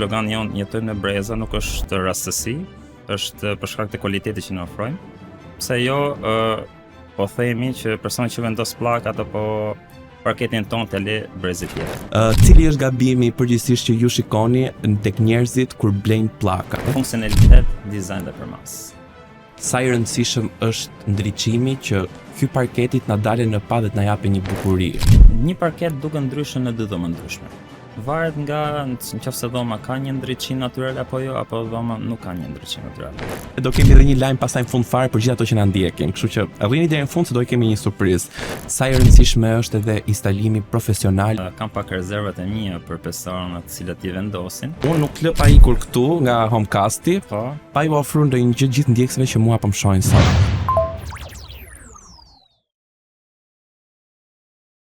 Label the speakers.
Speaker 1: slogan jon jetojmë në breza nuk është rastësi, është për shkak të cilësisë që na ofrojmë. Pse jo po themi që personi që vendos pllakat apo parketin tonë të le brezit tjetër.
Speaker 2: Cili është gabimi përgjithsisht që ju shikoni tek njerëzit kur blejnë pllaka?
Speaker 1: Funksionalitet, dizajn dhe përmas.
Speaker 2: Sa i rëndësishëm është ndriçimi që ky parketit na dalë në pa dhe të na japë një bukuri?
Speaker 1: Një parket duket ndryshe në dy dhomë ndryshme. Varet nga nëse dhoma ka një ndriçim natyral apo jo, apo dhoma nuk ka një ndriçim natyral.
Speaker 2: Do kemi edhe një lajm pastaj në fund fare për gjithë ato që na ndjekin, kështu që arrini deri në fund se do kemi një surprizë. Sa i rëndësishme është edhe instalimi profesional.
Speaker 1: Kam pak rezervat e mia për personat të cilët i vendosin.
Speaker 2: Unë nuk lë pa ikur këtu nga Homecasti,
Speaker 1: Po,
Speaker 2: pa ju ofruar ndonjë gjë gjithë ndjekësve që mua po më shohin sot.